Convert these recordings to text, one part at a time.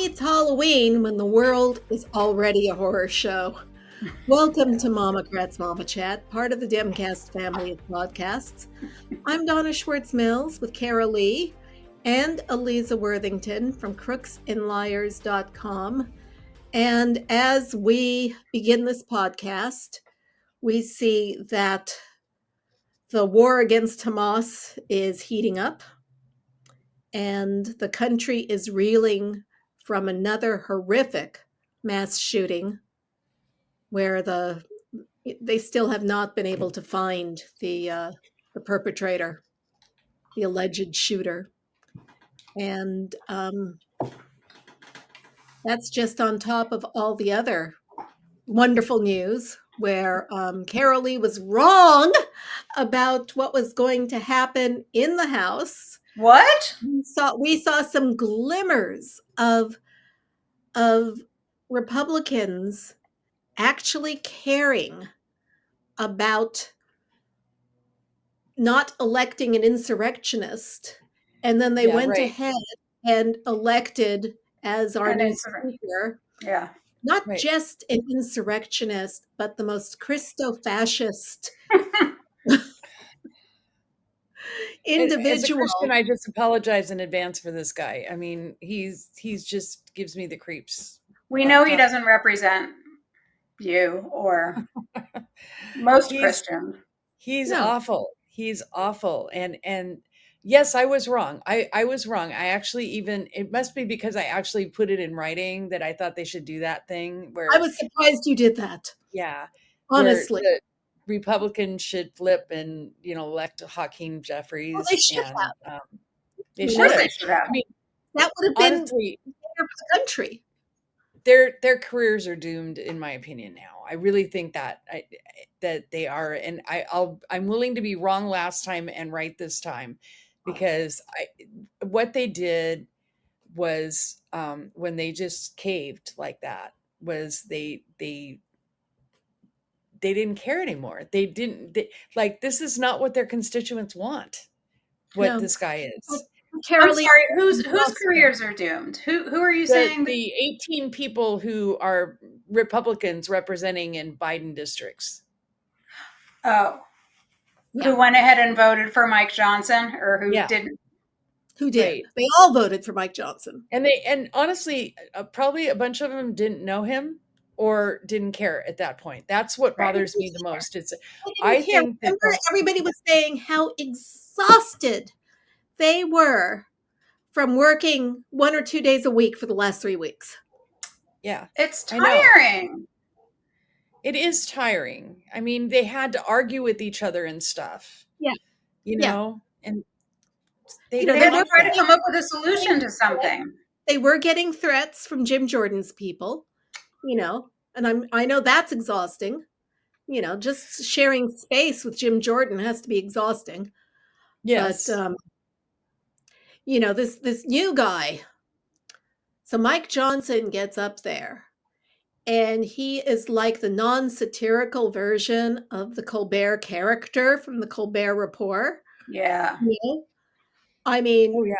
It's Halloween when the world is already a horror show. Welcome to MOMocrats MOMochat, part of the DemCast family of podcasts. I'm Donna Schwartz Mills with Karoli and Aliza Worthington from crooksandliars.com. And as we begin this podcast, we see that the war against Hamas is heating up, and the country is reeling from another horrific mass shooting where they still have not been able to find the perpetrator, the alleged shooter. And that's just on top of all the other wonderful news where Karoli was wrong about what was going to happen in the House. What? We saw some glimmers of Republicans actually caring about not electing an insurrectionist, and then they went ahead and elected as our new speaker. Yeah. Not just an insurrectionist, but the most Christo-fascist individual. As a Christian, I just apologize in advance for this guy. I mean, he's just gives me the creeps. We know he doesn't represent you or most Christians. He's awful. He's awful. And yes, I was wrong. I was wrong. I actually it must be because I actually put it in writing that I thought they should do that thing where I was surprised you did that. Yeah. Honestly. The Republicans should flip and, elect Hakeem Jeffries. Well, they should have. They should have. I mean, that would have been better for the country. Their careers are doomed, in my opinion. Now, I really think that they are, and I'm willing to be wrong last time and right this time, because what they did was when they just caved like that was they didn't care anymore. This is not what their constituents want. What this guy is. I'm sorry, whose careers are doomed? Who are you saying? The 18 people who are Republicans representing in Biden districts. Oh. Yeah. Who went ahead and voted for Mike Johnson, or who didn't? Who did? Right. They all voted for Mike Johnson. And honestly, probably a bunch of them didn't know him or didn't care at that point. That's what bothers me the most. I think everybody was saying how exhausted they were from working 1 or 2 days a week for the last 3 weeks. Yeah. It's tiring. It is tiring. I mean, they had to argue with each other and stuff. Yeah. You know, and they were trying to come up with a solution to something. They were getting threats from Jim Jordan's people, and I know that's exhausting. Just sharing space with Jim Jordan has to be exhausting. Yes. But, this new guy. So Mike Johnson gets up there and he is like the non-satirical version of the Colbert character from the Colbert Report. Yeah. I mean,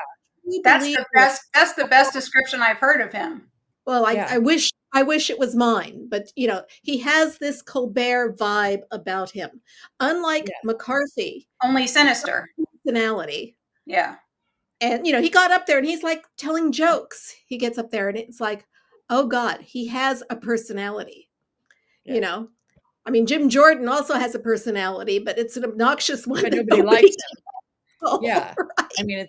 that's the best description I've heard of him. Well, I wish it was mine, but he has this Colbert vibe about him. Unlike McCarthy. Only sinister. Personality. Yeah. And, he got up there and he's like telling jokes. He gets up there and it's like, oh God, he has a personality. I mean, Jim Jordan also has a personality, but it's an obnoxious one. But nobody likes him. Yeah. Right. I mean,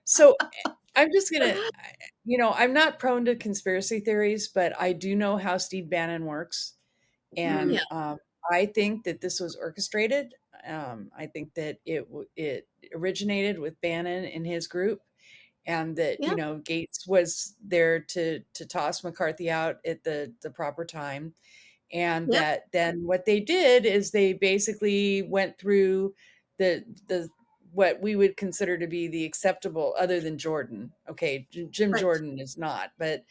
so I'm just going to, I'm not prone to conspiracy theories, but I do know how Steve Bannon works. And I think that this was orchestrated. I think that it originated with Bannon and his group, and that Gates was there to toss McCarthy out at the proper time, and that then what they did is they basically went through the what we would consider to be the acceptable, other than Jordan. Okay, Jim Jordan is not, but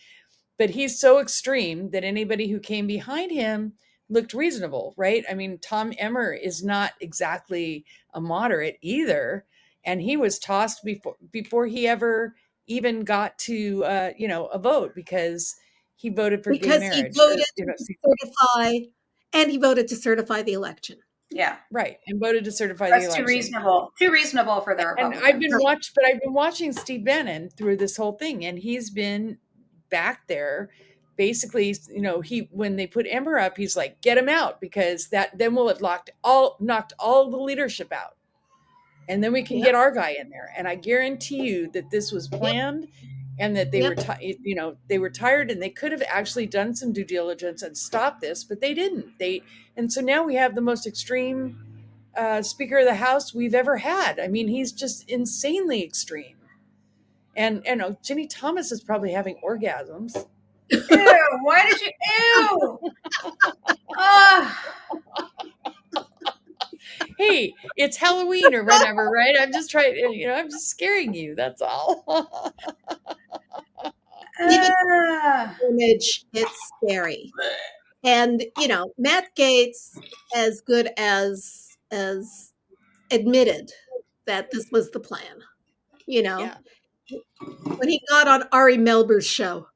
he's so extreme that anybody who came behind him looked reasonable, right? I mean, Tom Emmer is not exactly a moderate either. And he was tossed before he ever even got to, a vote because he voted for gay Because he marriage. voted he voted to certify the election. Yeah. Right. And voted to certify the That's election. Too reasonable for the And Republicans. but I've been watching Steve Bannon through this whole thing, and he's been back there. Basically, when they put Ember up, he's like, get him out, because then we'll have knocked all the leadership out. And then we can get our guy in there. And I guarantee you that this was planned, and that they were, they were tired, and they could have actually done some due diligence and stopped this, but they didn't. And so now we have the most extreme Speaker of the House we've ever had. I mean, he's just insanely extreme. And Ginny Thomas is probably having orgasms. Ew! Why did you? Ew! Hey, it's Halloween or whatever, right? I'm just trying, I'm just scaring you. That's all. Even image, it's scary. And Matt Gaetz, as good as admitted that this was the plan. Yeah. When he got on Ari Melber's show,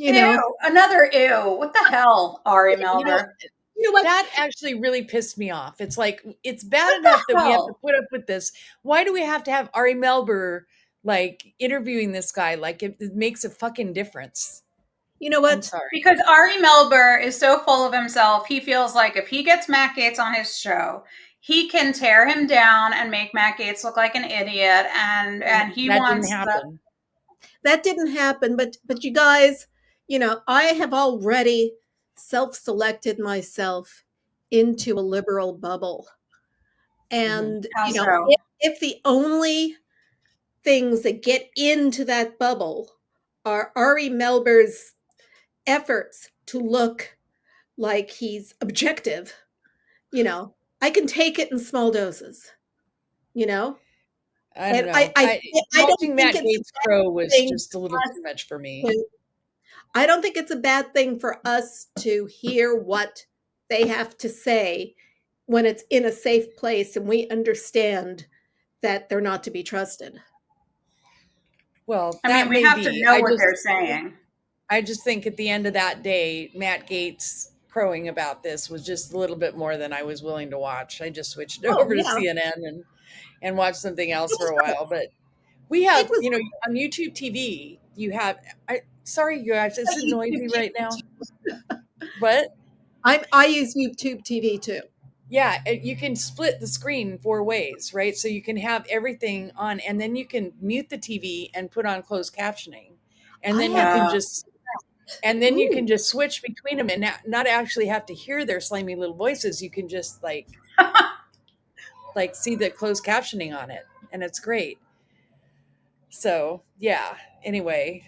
another ew. What the hell, Ari Melber? You know what? That actually really pissed me off. It's like, it's bad enough that we have to put up with this. Why do we have to have Ari Melber interviewing this guy? Like, it makes a fucking difference. You know what? I'm sorry. Because Ari Melber is so full of himself, he feels like if he gets Matt Gaetz on his show, he can tear him down and make Matt Gaetz look like an idiot. And he wants didn't happen. That didn't happen. But you guys, I have already self-selected myself into a liberal bubble. And, if the only things that get into that bubble are Ari Melber's efforts to look like he's objective, I can take it in small doses, I don't and know. I don't watching think Matt Gaetz crow was just a little too much for me. I don't think it's a bad thing for us to hear what they have to say when it's in a safe place and we understand that they're not to be trusted. Well, we have to know what they're saying. I just think at the end of that day, Matt Gaetz crowing about this was just a little bit more than I was willing to watch. I just switched over to CNN and watched something else for a while. But we have, on YouTube TV, you have, sorry, you guys, is it noisy right now? What? I use YouTube TV too. Yeah, you can split the screen 4 ways, right? So you can have everything on, and then you can mute the TV and put on closed captioning. And then you can just switch between them and not actually have to hear their slimy little voices. You can just see the closed captioning on it, and it's great. So yeah. Anyway,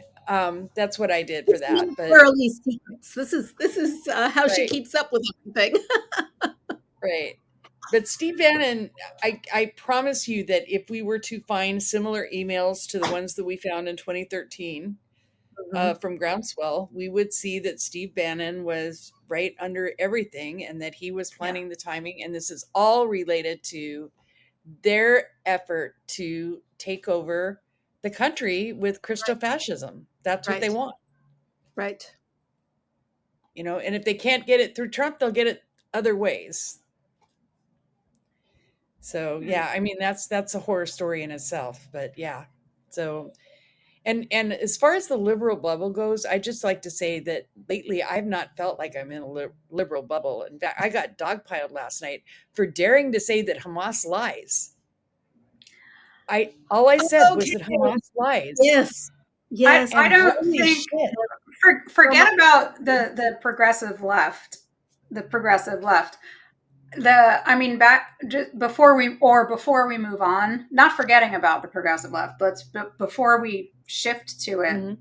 that's what I did for that. But Karoli's secrets. This is how she keeps up with everything. Right. But Steve Bannon, I promise you that if we were to find similar emails to the ones that we found in 2013 from Groundswell, we would see that Steve Bannon was right under everything, and that he was planning the timing. And this is all related to their effort to take over the country with Christofascism. That's what they want. Right. And if they can't get it through Trump, they'll get it other ways. So yeah, I mean, that's a horror story in itself, but yeah. So, and as far as the liberal bubble goes, I just like to say that lately I've not felt like I'm in a liberal bubble. In fact, I got dogpiled last night for daring to say that Hamas lies. All I said was that Hamas lies. Yes. Yes. I don't think, forget about the progressive left. The progressive left. Back just before we move on, not forgetting about the progressive left, but before we shift to it,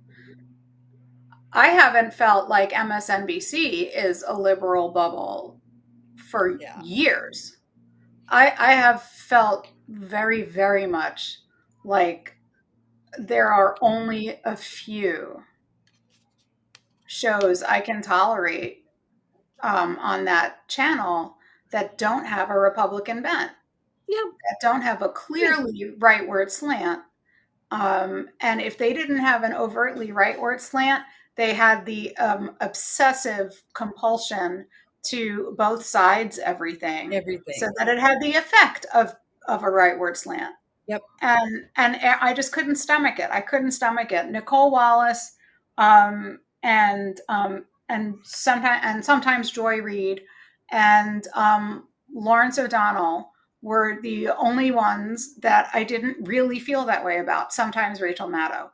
I haven't felt like MSNBC is a liberal bubble for years. I have felt very, very much like there are only a few shows I can tolerate on that channel that don't have a Republican bent. Yeah. That don't have a clearly rightward slant. And if they didn't have an overtly rightward slant, they had the obsessive compulsion to both sides everything, so that it had the effect of a rightward slant. Yep. And I just couldn't stomach it. I couldn't stomach it. Nicole Wallace, and sometimes Joy Reid and Lawrence O'Donnell were the only ones that I didn't really feel that way about. Sometimes Rachel Maddow.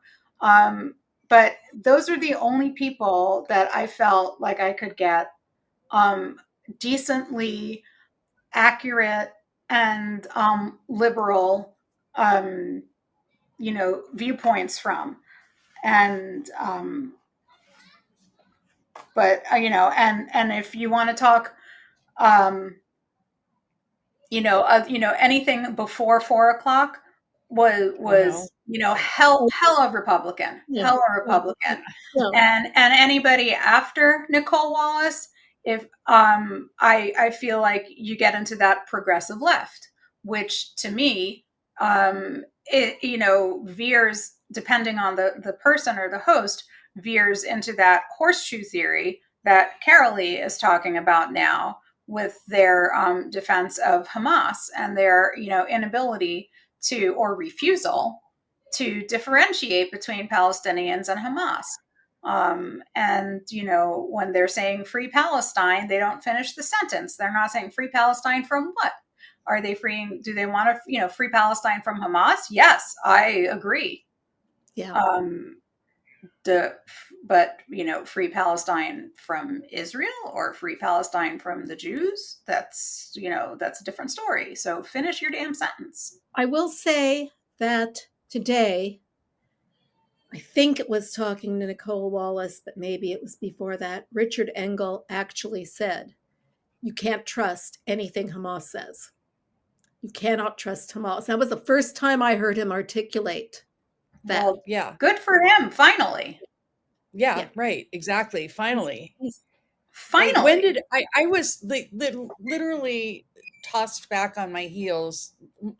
But those are the only people that I felt like I could get decently accurate and liberal, viewpoints from. And but and if you want to talk, anything before 4:00 was hell of Republican, hell of Republican. And anybody after Nicole Wallace, if I feel like you get into that progressive left, which to me, it veers, depending on the person or the host, veers into that horseshoe theory that Karoli is talking about now, with their defense of Hamas and their inability to, or refusal to, differentiate between Palestinians and Hamas. And when they're saying free Palestine, they don't finish the sentence. They're not saying free Palestine from what? Are they freeing? Do they want to free Palestine from Hamas? Yes, I agree. Yeah. But free Palestine from Israel or free Palestine from the Jews, that's a different story. So finish your damn sentence. I will say that today, I think it was talking to Nicole Wallace, but maybe it was before that, Richard Engel actually said, you can't trust anything Hamas says. You cannot trust Hamas. That was the first time I heard him articulate that. Well, yeah. Good for him, finally. Yeah, right. Exactly. Finally. Finally. When did I was literally tossed back on my heels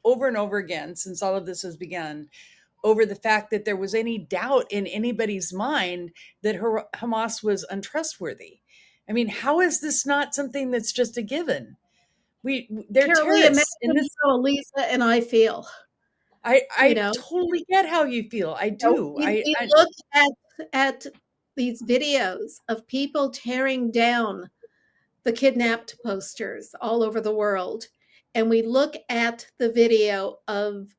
over and over again since all of this has begun, over the fact that there was any doubt in anybody's mind that Hamas was untrustworthy. I mean, how is this not something that's just a given? They're Karoli, terrorists. imagine how Aliza and I feel. I totally get how you feel. I do. We look at these videos of people tearing down the kidnapped posters all over the world, and we look at the video of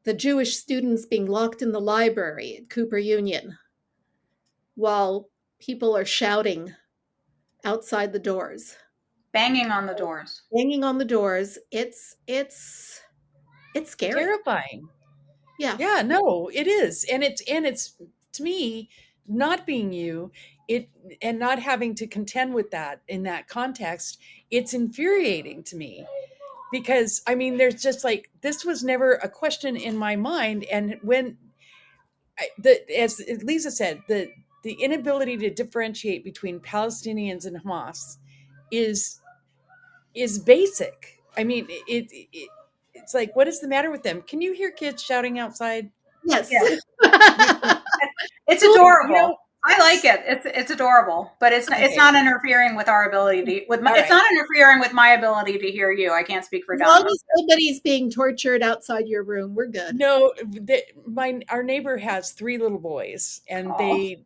the Jewish students being locked in the library at Cooper Union while people are shouting outside the doors, banging on the doors. It's scary, terrifying. Yeah, no, it is. And it's to me, not being you, and not having to contend with that in that context, it's infuriating to me. Because I mean, there's just like, this was never a question in my mind. And when as Lisa said, the inability to differentiate between Palestinians and Hamas is basic. I mean, it's like, what is the matter with them? Can you hear kids shouting outside? Yes. It's adorable. I like it. It's adorable, but it's not interfering with our ability to, it's not interfering with my ability to hear you. I can't speak for Donna. As long as nobody's being tortured outside your room, we're good. No, our neighbor has 3 little boys, and the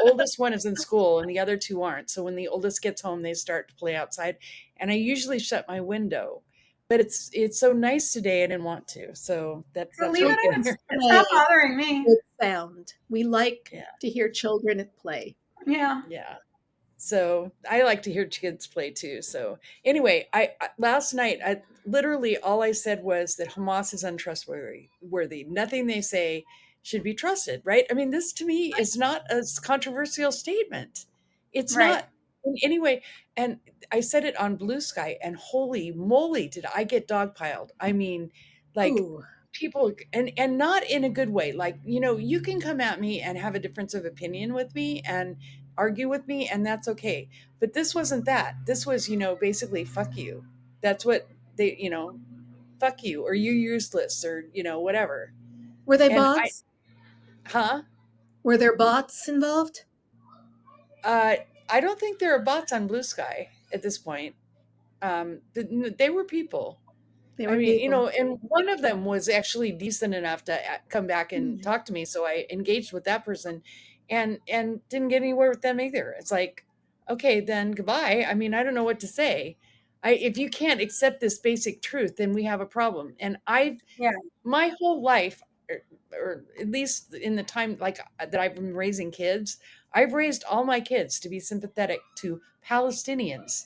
oldest one is in school and the other 2 aren't. So when the oldest gets home, they start to play outside, and I usually shut my window. But it's so nice today, I didn't want to. So that's leave it in. It's not bothering me. Good sound. We like to hear children at play. Yeah. So I like to hear kids play too. So anyway, I last night, literally all I said was that Hamas is untrustworthy. Nothing they say should be trusted, right? I mean, this to me is not a controversial statement. It's not in any way. And I said it on Blue Sky, and holy moly, did I get dogpiled. I mean, like, people, and not in a good way. Like, you can come at me and have a difference of opinion with me and argue with me, and that's okay. But this wasn't that. This was, basically, fuck you. That's what they, fuck you, or you're useless, or, whatever. Were they And bots? Were there bots involved? I don't think there are bots on Blue Sky at this point. They were people. They were people. And one of them was actually decent enough to come back and talk to me. So I engaged with that person and didn't get anywhere with them either. It's like, okay, then goodbye. I mean, I don't know what to say. If you can't accept this basic truth, then we have a problem. And my whole life, or at least in the time like that I've been raising kids, I've raised all my kids to be sympathetic to Palestinians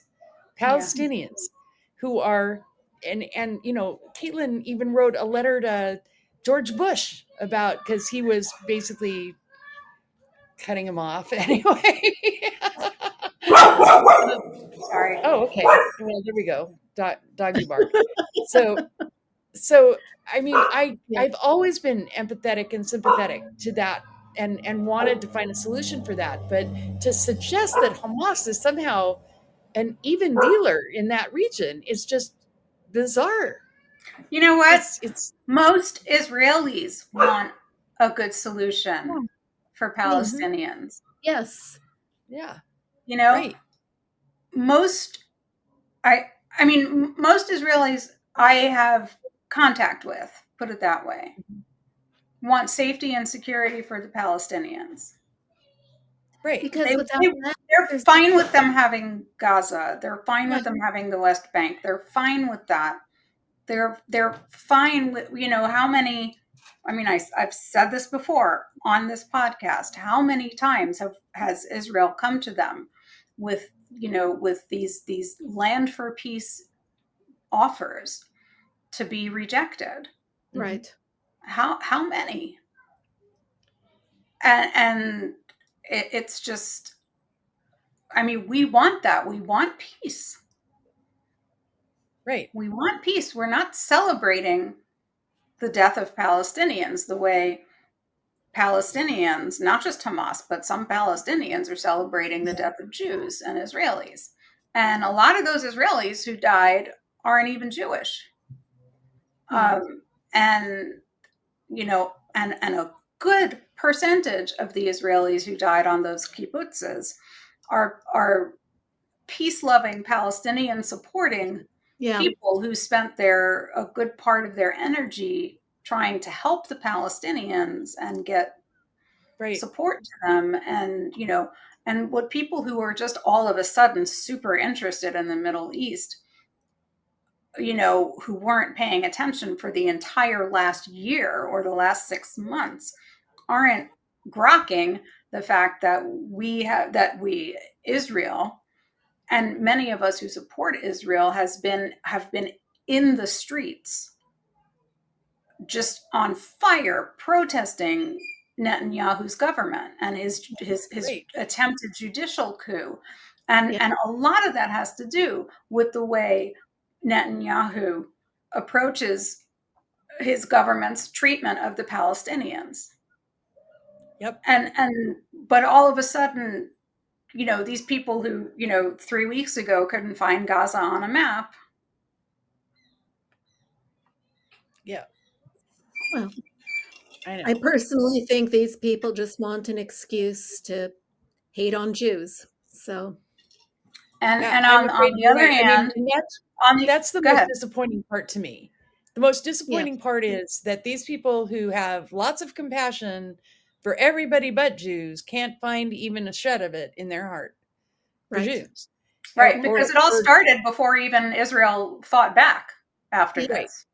who are, and Caitlin even wrote a letter to George Bush about, because he was basically cutting him off anyway. Sorry. Oh, okay. Well, there we go. Doggy bark. So I mean, I've always been empathetic and sympathetic to that, and wanted to find a solution for that. But to suggest that Hamas is somehow an even dealer in that region is just bizarre. You know what? It's most Israelis want a good solution for Palestinians. Yes. Yeah. Right. Most Israelis I have contact with, put it that way, want safety and security for the Palestinians. Right. Because they're fine with them having Gaza. They're fine with them having the West Bank. They're fine with that. They're fine with, how many, I've said this before on this podcast, how many times has Israel come to them with these land for peace offers to be rejected. Right. How many? And it's just, we want that. We want peace. Right. We want peace. We're not celebrating the death of Palestinians the way Palestinians, not just Hamas, but some Palestinians are celebrating the death of Jews and Israelis. And a lot of those Israelis who died aren't even Jewish. And a good percentage of the Israelis who died on those kibbutzes are peace-loving, Palestinian-supporting people who spent a good part of their energy trying to help the Palestinians and get support to them. And what people who are just all of a sudden super interested in the Middle East, who weren't paying attention for the entire last year or the last 6 months, aren't grokking the fact that Israel, and many of us who support Israel have been in the streets, just on fire, protesting Netanyahu's government and his attempted judicial coup. And a lot of that has to do with the way Netanyahu approaches his government's treatment of the Palestinians. Yep. But all of a sudden, these people who, 3 weeks ago couldn't find Gaza on a map. Yeah. Well, I personally think these people just want an excuse to hate on Jews. So, and on the other hand, that's the most disappointing part to me. The most disappointing part is that these people who have lots of compassion for everybody but Jews can't find even a shred of it in their heart for Jews. Right, because it all started before even Israel fought back after this.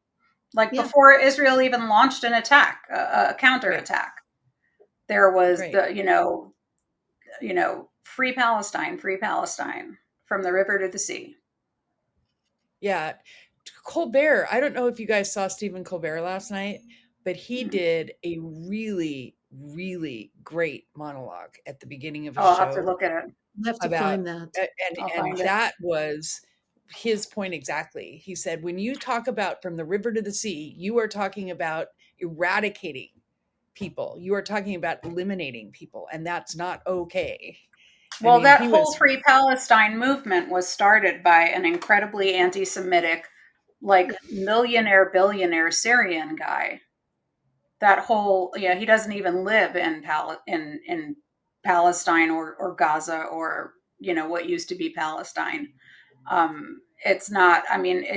Before Israel even launched an attack, a counterattack, there was free Palestine from the river to the sea. Yeah. Colbert, I don't know if you guys saw Stephen Colbert last night, but he did a really, really great monologue at the beginning of his show. I'll have to look at it. I'll have to find that. And that was his point exactly. He said, when you talk about from the river to the sea, you are talking about eradicating people. You are talking about eliminating people, and that's not okay. Well, that whole Free Palestine movement was started by an incredibly anti-Semitic, billionaire Syrian guy. that whole, he doesn't even live in Palestine or Gaza or, what used to be Palestine. It's not,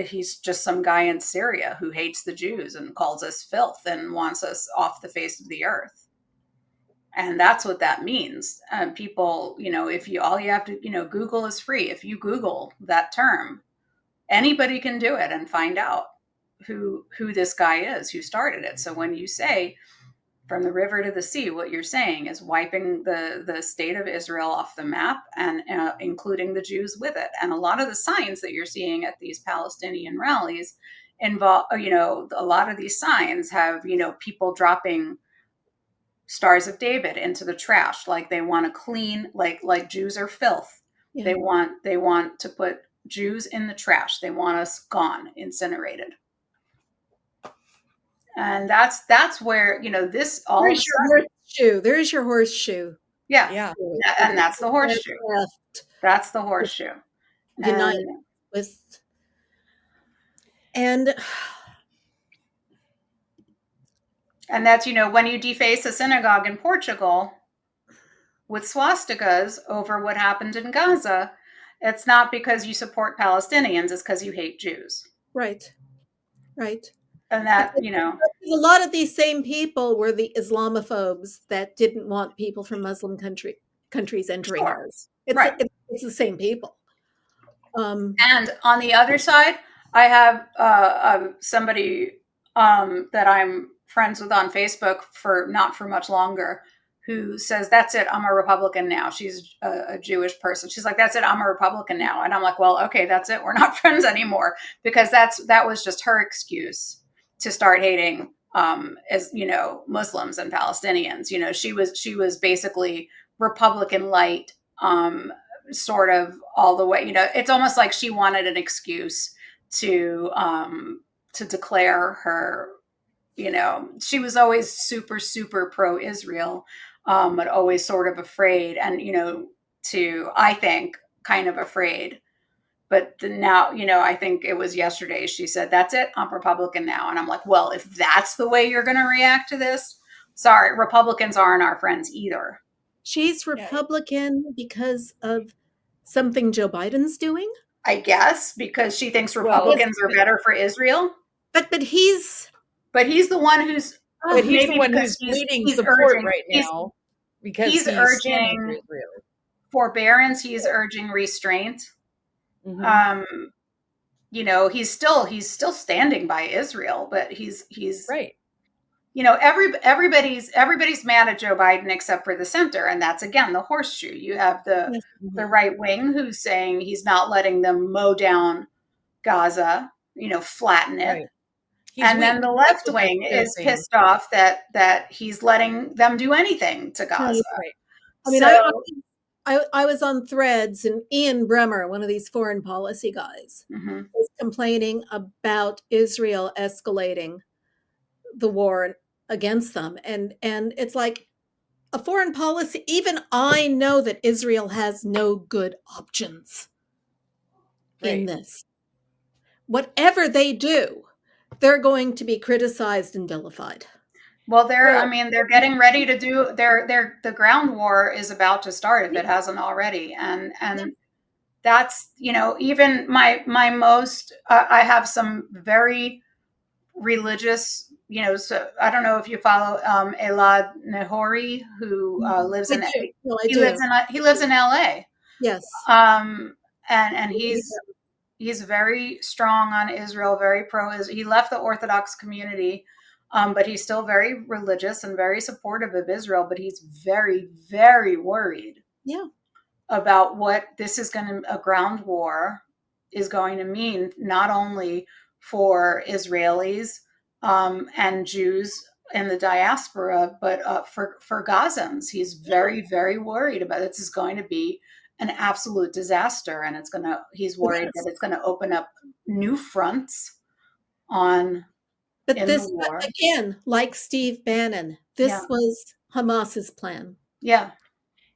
he's just some guy in Syria who hates the Jews and calls us filth and wants us off the face of the earth. And that's what that means. People, if all you have to, Google is free. If you Google that term, anybody can do it and find out who this guy is, who started it. So when you say from the river to the sea, what you're saying is wiping the state of Israel off the map and including the Jews with it. And a lot of the signs that you're seeing at these Palestinian rallies involve, a lot of these signs have, people dropping Stars of David into the trash, like they want to clean, like Jews are filth. Yeah. They want to put Jews in the trash. They want us gone, incinerated. And that's where, this all. There's your horseshoe. There's your horseshoe. Yeah. And that's the horseshoe. That's the horseshoe. United with. And that's, when you deface a synagogue in Portugal with swastikas over what happened in Gaza, it's not because you support Palestinians, it's because you hate Jews. Right. And that, a lot of these same people were the Islamophobes that didn't want people from Muslim countries entering ours. It's the same people. And on the other side, I have somebody that I'm friends with on Facebook for not for much longer, who says, that's it, I'm a Republican now. She's a Jewish person. She's like, that's it, I'm a Republican now. And I'm like, well, okay, that's it. We're not friends anymore, because that was just her excuse to start hating, Muslims and Palestinians. She was basically Republican light, sort of all the way. It's almost like she wanted an excuse to declare her. She was always super, super pro-Israel, but always sort of afraid and, I think, kind of afraid. But now, I think it was yesterday, she said, that's it, I'm Republican now. And I'm like, well, if that's the way you're going to react to this, sorry, Republicans aren't our friends either. She's Republican because of something Joe Biden's doing? I guess, because she thinks Republicans are better for Israel. But he's the one who's leading support right now, because he's urging forbearance. He's urging restraint. Mm-hmm. He's still standing by Israel, but he's right. Everybody's mad at Joe Biden except for the center, and that's again the horseshoe. You have the right wing who's saying he's not letting them mow down Gaza, flatten it. Right. Then the left wing is pissed off that he's letting them do anything to Gaza. Right. I was on Threads, and Ian Bremmer, one of these foreign policy guys, was complaining about Israel escalating the war against them. And it's like a foreign policy. Even I know that Israel has no good options in this. Whatever they do, they're going to be criticized and vilified. Well, they're getting ready to do the ground war is about to start if it hasn't already. And that's, even my most, I have some very religious, so I don't know if you follow Elad Nehori, who lives in he lives in LA. Yes. And he's very strong on Israel, very pro-Israel. He left the Orthodox community, but he's still very religious and very supportive of Israel, but he's very, very worried about what a ground war is going to mean, not only for Israelis and Jews in the diaspora, but for Gazans. He's very, very worried about this is going to be an absolute disaster, and he's worried that it's going to open up new fronts on. But this, again, like Steve Bannon, this was Hamas's plan. Yeah.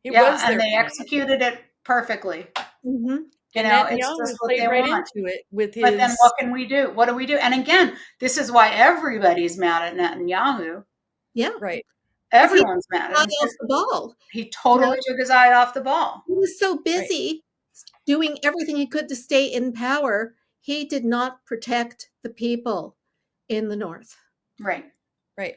It was, and they executed it perfectly. Mm-hmm. It's just what they want. Into it with his... But then what can we do? What do we do? And again, this is why everybody's mad at Netanyahu, Yeah. Right. Everyone's mad. Eye off the ball. He totally took his eye off the ball. He was so busy doing everything he could to stay in power, he did not protect the people in the North. Right. Right.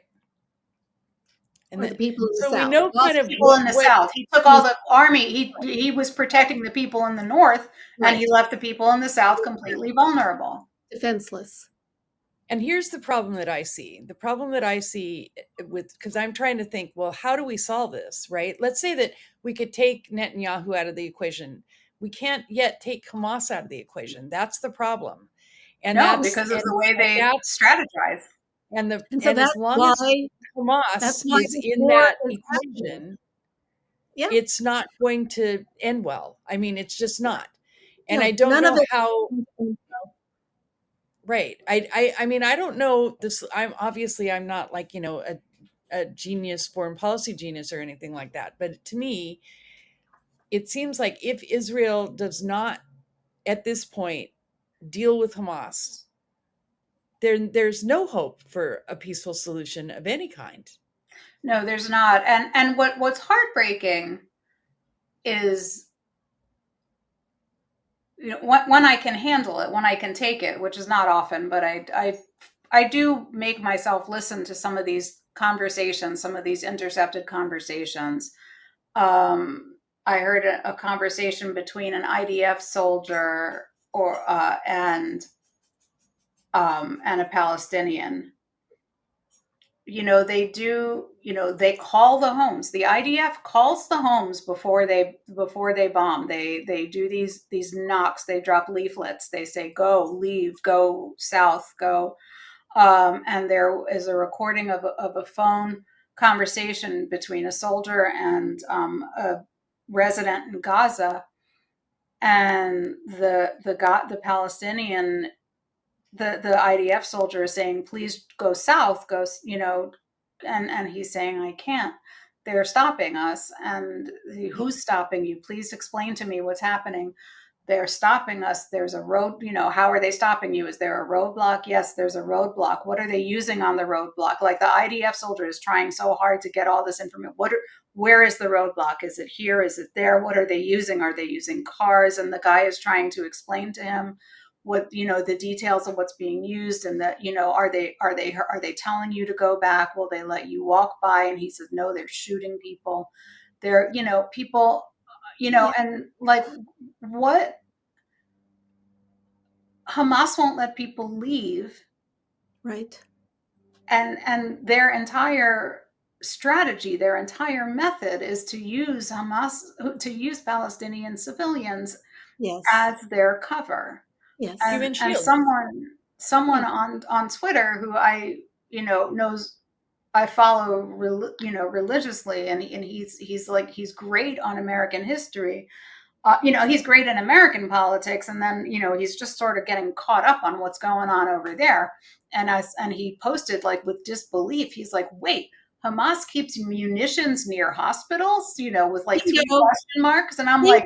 And or the people in the so South. we know kind of people in the South. He took all the army. He was protecting the people in the North, and he left the people in the South completely vulnerable, defenseless. And here's the problem that I see. The problem that I see with, because I'm trying to think, well, how do we solve this, right? Let's say that we could take Netanyahu out of the equation. We can't yet take Hamas out of the equation. That's the problem. And because of the way they strategize. And so as long as Hamas is in that equation, it's not going to end well. I mean, it's just not. And I don't know how. Right. I mean, I don't know this. I'm not like, a genius, foreign policy genius or anything like that. But to me, it seems like if Israel does not at this point deal with Hamas, there's no hope for a peaceful solution of any kind. No, there's not. And what's heartbreaking is, when I can handle it, when I can take it, which is not often, but I do make myself listen to some of these conversations, some of these intercepted conversations. I heard a conversation between an IDF soldier and a Palestinian. They call the homes. The IDF calls the homes before they bomb. They do these knocks. They drop leaflets. They say, go, leave, go south, go. And there is a recording of a phone conversation between a soldier and a resident in Gaza. And the Palestinian, the IDF soldier is saying, please go south, and he's saying, I can't. They're stopping us. And who's stopping you? Please explain to me what's happening. They're stopping us. There's a road, how are they stopping you? Is there a roadblock? Yes, there's a roadblock. What are they using on the roadblock? Like the IDF soldier is trying so hard to get all this information. Where is the roadblock? Is it here? Is it there? What are they using? Are they using cars? And the guy is trying to explain to him what, the details of what's being used, and that, are they telling you to go back? Will they let you walk by? And he says, no, they're shooting people. They're, people, and like, what? Hamas won't let people leave. Right. And their entire strategy, their entire method is to use Palestinian civilians as their cover. Yes. And someone on Twitter who I, knows, I follow, religiously, and he's great on American history. He's great in American politics, and then, he's just sort of getting caught up on what's going on over there. And he posted, like, with disbelief, he's like, wait, Hamas keeps munitions near hospitals, with like 3 question marks. And I'm like,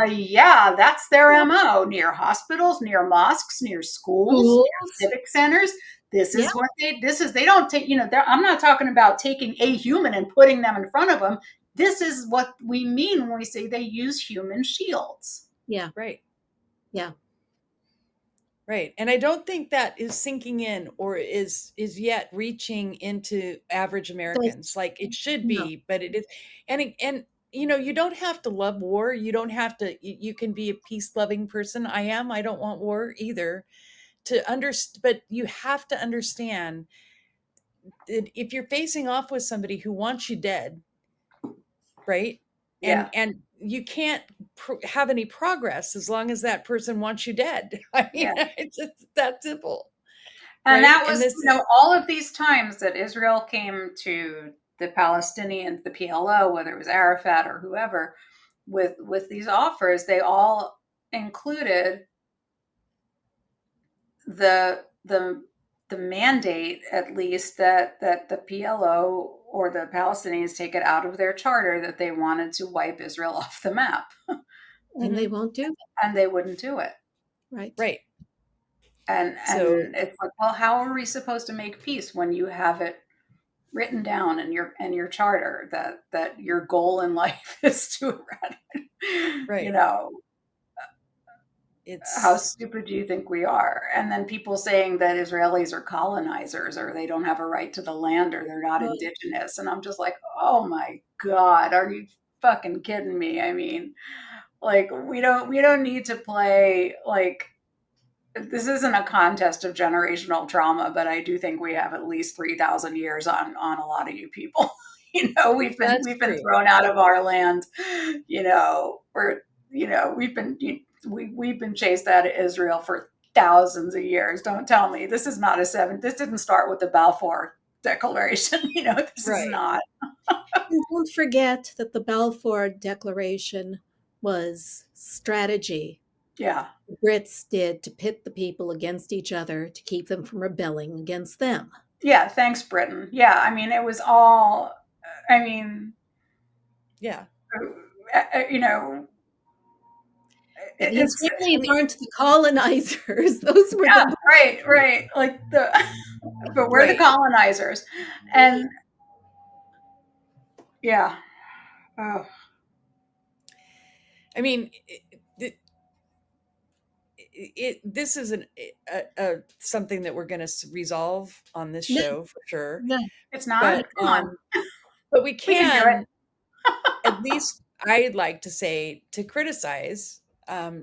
yeah, that's their MO, near hospitals, near mosques, near schools, near civic centers. This is what they don't take, I'm not talking about taking a human and putting them in front of them. This is what we mean when we say they use human shields. Yeah. Right. Yeah. Right. And I don't think that is sinking in or is yet reaching into average Americans like it should be, but it is. And you don't have to love war. You don't have to, you can be a peace loving person. I don't want war either but you have to understand that if you're facing off with somebody who wants you dead, right? And you can't have any progress as long as that person wants you dead. I mean, it's just that simple. And that was, all of these times that Israel came to the Palestinians, the PLO, whether it was Arafat or whoever, with these offers, they all included the mandate, at least, that the PLO or the Palestinians take it out of their charter that they wanted to wipe Israel off the map. And they won't do it. And they wouldn't do it. Right. Right. And it's like, well, how are we supposed to make peace when you have it written down in your charter that your goal in life is to eradicate. Right. You know, it's how stupid do you think we are? And then people saying that Israelis are colonizers, or they don't have a right to the land, or they're not indigenous. And I'm just like, oh my God, are you fucking kidding me? I mean, like, we don't need to play, like, this isn't a contest of generational trauma, but I do think we have at least 3,000 years on a lot of you people. You know, we've been thrown out of our land. You know, we've been chased out of Israel for thousands of years. Don't tell me this is not this didn't start with the Balfour Declaration. You know, this is not. And don't forget that the Balfour Declaration was strategy. Yeah. The Brits did to pit the people against each other to keep them from rebelling against them. Yeah, thanks, Britain. Yeah, I mean, it was all, I mean, yeah. You know, the Israelis aren't the colonizers. Those were the right. Like but we're the colonizers. And yeah. Oh. I mean, this is something that we're going to resolve on this show for sure. No, it's not. But we can at least, I'd like to say, to criticize,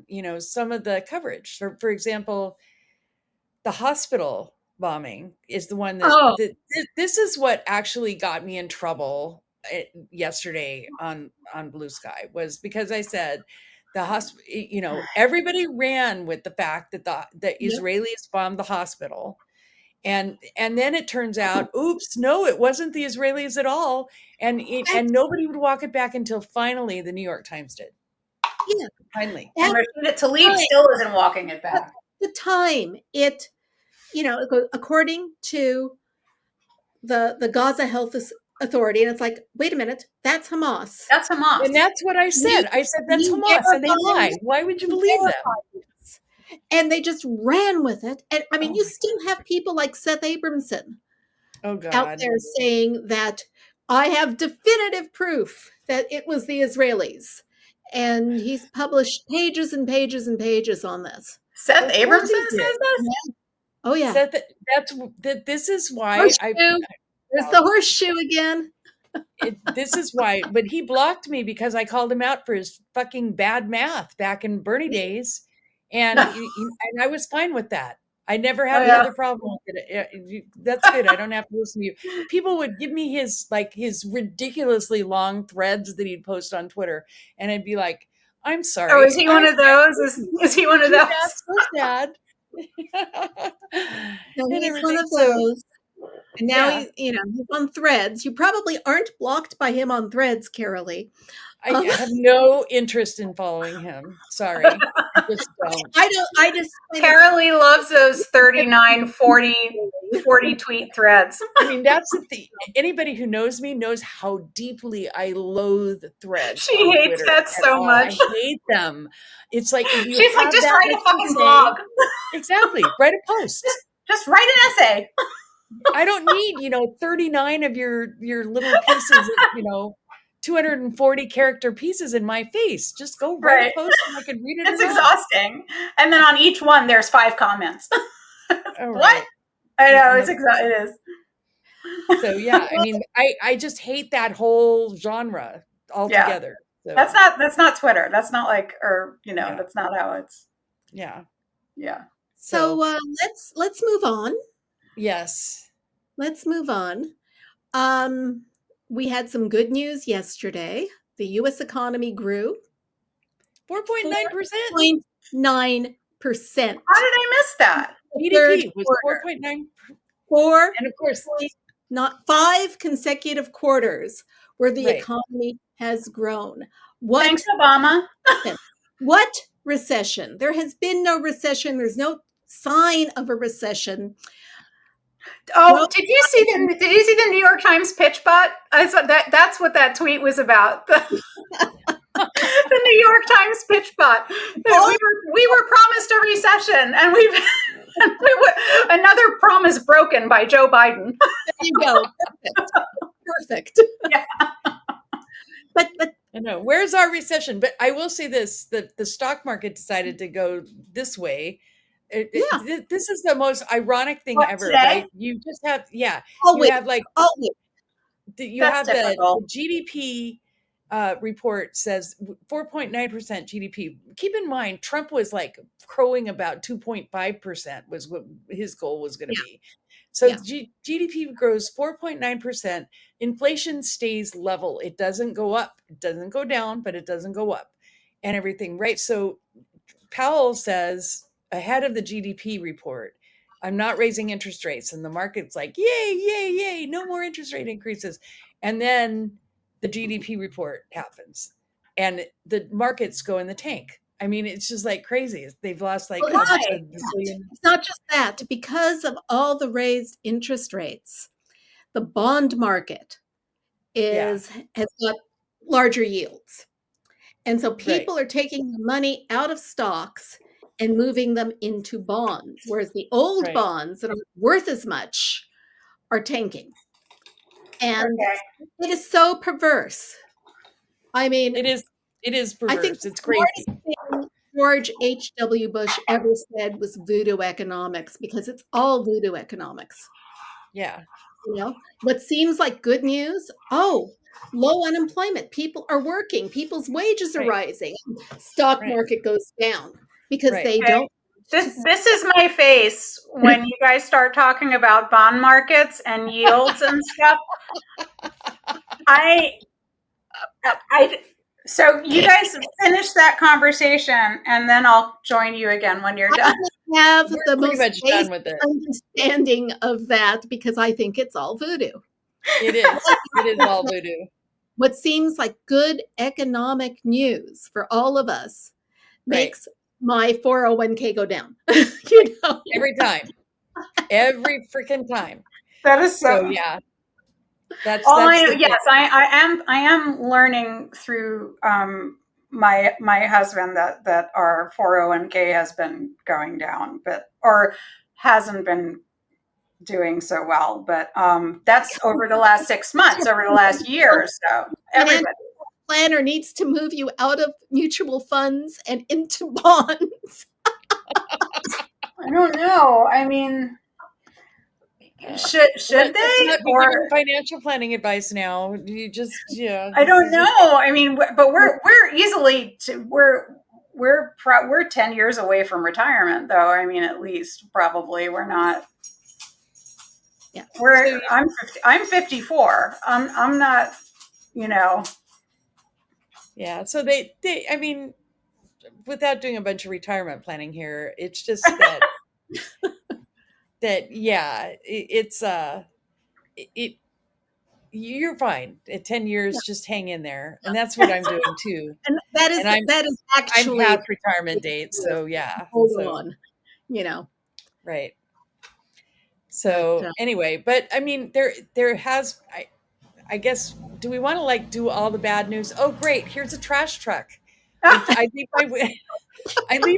you know, some of the coverage. For example, the hospital bombing is the one that this is what actually got me in trouble yesterday on Blue Sky, was because I said the hospital, you know, everybody ran with the fact that the Israelis bombed the hospital. And then it turns out, oops, no, it wasn't the Israelis at all. And nobody would walk it back until finally the New York Times did. Yeah. Finally. And Rashida Tlaib still isn't walking it back. The time it, you know, according to the Gaza Health Authority, and it's like, wait a minute, that's Hamas. That's Hamas. And that's what I said. I said, that's Hamas. And they lied. Why would you believe them? And they just ran with it. And I mean, you still have people like Seth Abramson out there saying that I have definitive proof that it was the Israelis. And he's published pages and pages and pages on this. Seth Abramson says this? Yeah. Oh, yeah. Seth, this is why there's the horseshoe again. This is why, but he blocked me because I called him out for his fucking bad math back in Bernie days. And I was fine with that. I never had another problem with it. That's good. I don't have to listen to you. People would give me his ridiculously long threads that he'd post on Twitter. And I'd be like, I'm sorry. Oh, is he one of those? Is he one of those? That's so sad. He's one of those. And now he's on Threads. You probably aren't blocked by him on Threads, Karoli. I have no interest in following him. Sorry. I just don't. Karoli loves those 39, 40 tweet threads. I mean, that's the thing. Anybody who knows me knows how deeply I loathe threads. She hates that so much. I hate them. It's like, if you she's like, just write a fucking blog. Exactly. Write a post. Just write an essay. I don't need, 39 of your little pieces of, 240 character pieces in my face. Just go write a post and I can read it. It's exhausting. And then on each one, there's 5 comments. What? I know, it is. So yeah, I mean, I just hate that whole genre altogether. So. That's not Twitter. That's not like, that's not how it's. Yeah. Yeah. So let's move on. Yes. Let's move on. We had some good news yesterday. The U.S. economy grew 4.9%. 4.9%. How did I miss that? GDP was 4.9. And of course, not 5 consecutive quarters where the economy has grown. Thanks, Obama. What recession? There has been no recession. There's no sign of a recession. Oh, did you see the New York Times pitch bot? I saw that's what that tweet was about. The New York Times pitch bot. We were promised a recession, and Another promise broken by Joe Biden. There you go. Perfect. Yeah. But I know. Where's our recession? But I will say this: the stock market decided to go this way. This is the most ironic thing ever, today? right? You just have, you have like you That's have typical. the GDP report says 4.9% GDP. Keep in mind, Trump was like crowing about 2.5% was what his goal was going to be. So GDP grows 4.9%. Inflation stays level. It doesn't go up. It doesn't go down, but it doesn't go up and everything, right? So Powell says ahead of the GDP report, I'm not raising interest rates. And the market's like, yay, yay, yay, no more interest rate increases. And then the GDP report happens and the markets go in the tank. I mean, it's just like crazy. They've lost like it's not just that. Because of all the raised interest rates, the bond market has got larger yields. And so people are taking the money out of stocks and moving them into bonds, whereas the old bonds that aren't worth as much are tanking. And it is so perverse. I mean, it is perverse. I think it's crazy. Thing George H.W. Bush ever said was voodoo economics, because it's all voodoo economics. Yeah. What seems like good news, low unemployment, people are working, people's wages are rising, stock market goes down because they don't. This is my face when you guys start talking about bond markets and yields and stuff. So you guys finish that conversation, and then I'll join you again when you're done. I have the most basic understanding of that because I think it's all voodoo. It is. It is all voodoo. What seems like good economic news for all of us makes my 401k go down. Every time. Every freaking time. That is so yeah. That's yes, I am learning through my husband that our 401k has been going down, or hasn't been doing so well, but that's over the last 6 months, over the last year. So everybody. Planner needs to move you out of mutual funds and into bonds. I don't know. I mean, should they? Or financial planning advice now? You just I don't know. I mean, but we're easily we're 10 years away from retirement, though. I mean, at least probably we're not. Yeah, I'm 54. I'm not. Yeah. So they I mean, without doing a bunch of retirement planning here, it's just that you're fine at 10 years. Just hang in there, and that's what I'm doing too. And that is actually I'm past retirement date, so hold on, right. So anyway, but I mean, there has I guess, do we want to do all the bad news? Oh, great! Here's a trash truck. I leave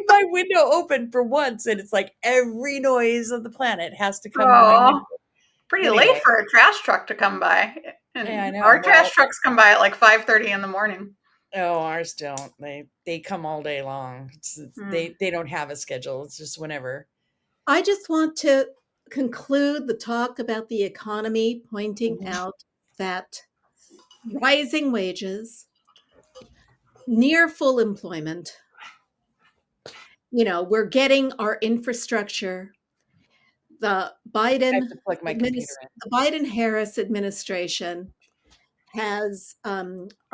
my window open for once, and it's like every noise of the planet has to come to my window. Pretty late for a trash truck to come by. And I know. Our trash trucks come by at like 5:30 in the morning. Oh, ours don't. They come all day long. They don't have a schedule. It's just whenever. I just want to conclude the talk about the economy, pointing out that rising wages, near full employment, we're getting our infrastructure. The Biden-Harris administration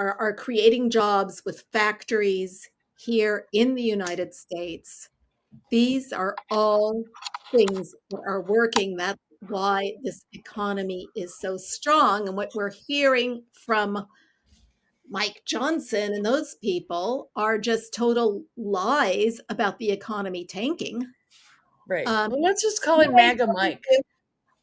are creating jobs with factories here in the United States. These are all things that are working. That's why this economy is so strong. And what we're hearing from Mike Johnson and those people are just total lies about the economy tanking. Right. Well, let's just call it MAGA Mike.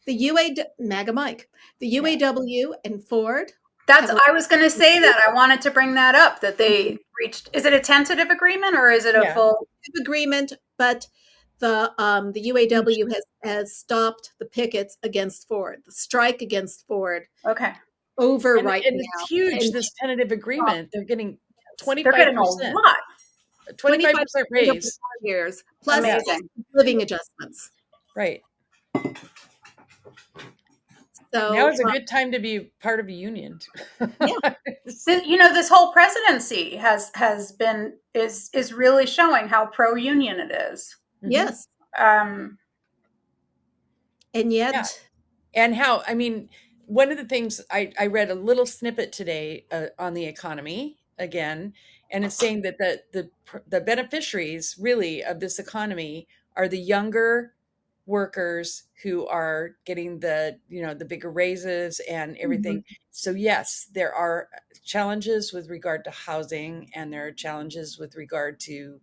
MAGA Mike. The UAW and Ford. I was going to say that. I wanted to bring that up, that they reached. Is it a tentative agreement or is it a full agreement? But the UAW has stopped the pickets against Ford, the strike against Ford. Okay. Over and right it's now. huge. And this tentative agreement, they're getting They're getting a 25%, lot. 25% over raise. 4 years, plus Amazing. living adjustments. Right. So Now is a good time to be part of a union. Yeah. This whole presidency is really showing how pro-union it is. Yes. Um, And yet, yeah. And how, I mean, one of the things I read a little snippet today on the economy again, and it's saying that the beneficiaries really of this economy are the younger workers who are getting the bigger raises and everything. Mhm. So yes, there are challenges with regard to housing, and there are challenges with regard to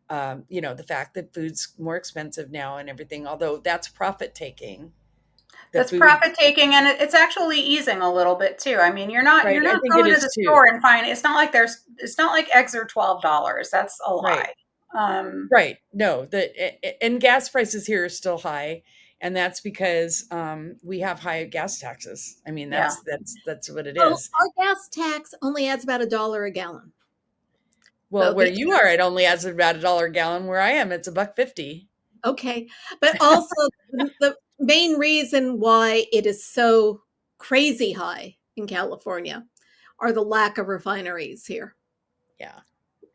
the fact that food's more expensive now and everything, although that's profit taking. That's profit taking, and it's actually easing a little bit too. I mean, you're not Right, I think going it to is the too. store and find it's not like eggs are $12. That's a lie. Right. No, and gas prices here are still high, and that's because we have high gas taxes. I mean, that's what it is. Our gas tax only adds about $1 a gallon. Well, where you are, it only adds about $1 a gallon. Where I am, it's $1.50. Okay, but also the main reason why it is so crazy high in California are the lack of refineries here. Yeah,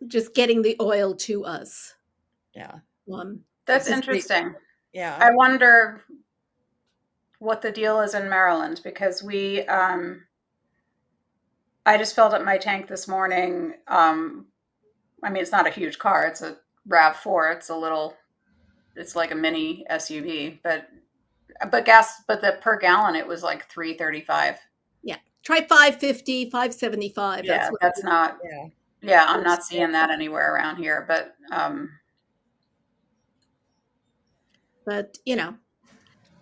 just getting the oil to us. Yeah, that's interesting. Yeah, I wonder what the deal is in Maryland, because I just filled up my tank this morning. I mean, it's not a huge car. It's a RAV4. It's like a mini SUV, but the per gallon, it was like $3.35. Yeah. Try $5.50, $5.75. Yeah, that's not, I'm not seeing that anywhere around here, but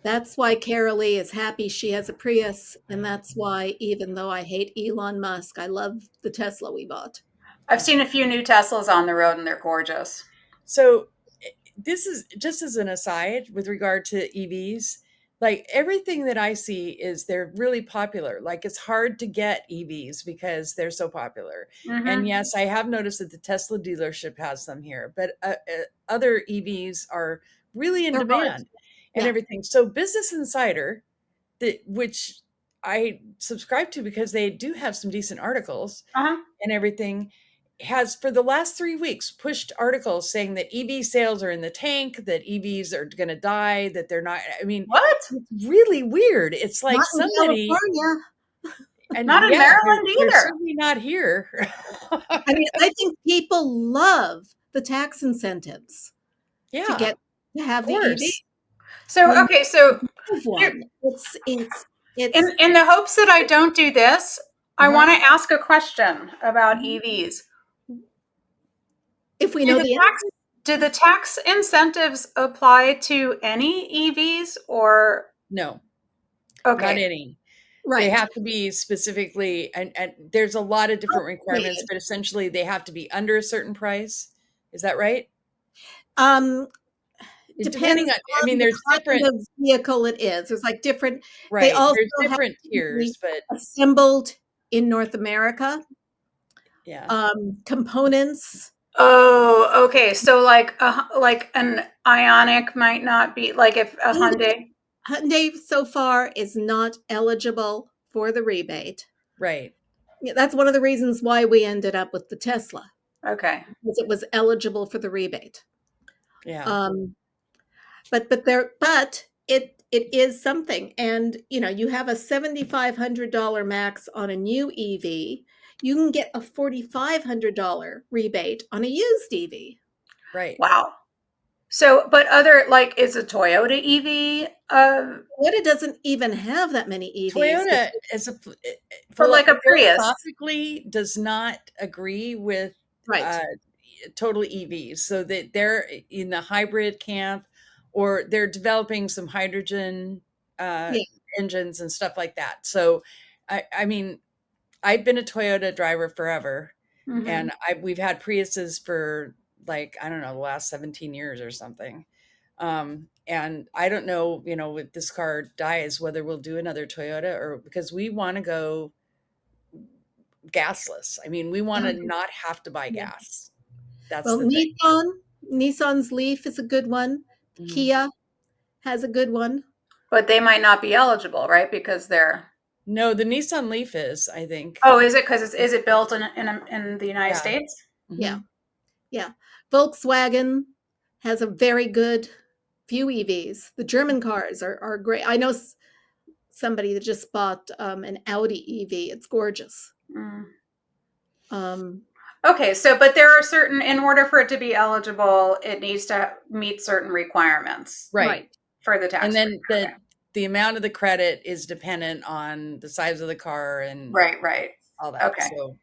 that's why Karoli is happy she has a Prius. And that's why, even though I hate Elon Musk, I love the Tesla we bought. I've seen a few new Teslas on the road and they're gorgeous. So this is just as an aside with regard to EVs. Like, everything that I see is they're really popular. Like, it's hard to get EVs because they're so popular. Mm-hmm. And yes, I have noticed that the Tesla dealership has them here, but other EVs are really in demand and everything. So Business Insider, which I subscribe to because they do have some decent articles and everything, has for the last 3 weeks pushed articles saying that EV sales are in the tank, that EVs are going to die, that they're not. I mean, what? It's really weird. It's like not somebody, in California. And not in Maryland either. They're certainly not here. I mean, I think people love the tax incentives to have the EV. So okay, so it's in the hopes that I don't do this, I want to ask a question about EVs. If we know do the tax incentives apply to any EVs or no? Okay, not any. Right. They have to be specifically, and there's a lot of different requirements, but essentially they have to be under a certain price. Is that right? Depending on, I mean, there's different vehicle it is. There's like different. Right. They also there's different tiers, but assembled in North America. Yeah. Components. Oh, okay. So like an Ioniq might not be, like if a Hyundai so far is not eligible for the rebate. Right. Yeah, that's one of the reasons why we ended up with the Tesla. Okay. Because it was eligible for the rebate. Yeah. But it is something. And you have a $7,500 max on a new EV. You can get a $4,500 rebate on a used EV. Right. Wow. So, but is a Toyota EV? Toyota doesn't even have that many EVs. Toyota is for like a Prius. Philosophically does not agree with total EVs, so that they're in the hybrid camp, or they're developing some hydrogen engines and stuff like that. So, I mean, I've been a Toyota driver forever, and we've had Priuses for, like, I don't know, the last 17 years or something. And I don't know, if this car dies, whether we'll do another Toyota, or because we want to go gasless. I mean, we want to not have to buy gas. That's Well, the thing. Nissan's Leaf is a good one. Kia has a good one. But they might not be eligible, right? Because they're No, the Nissan Leaf is, I think. Oh, is it? Because is it built in the United Yeah. States? Yeah. Yeah. Volkswagen has a very good few EVs. The German cars are great. I know somebody that just bought an Audi EV. It's gorgeous. Okay, so but there are certain, in order for it to be eligible, it needs to meet certain requirements, Right. for the tax. And then the amount of the credit is dependent on the size of the car and right, all that. Okay. So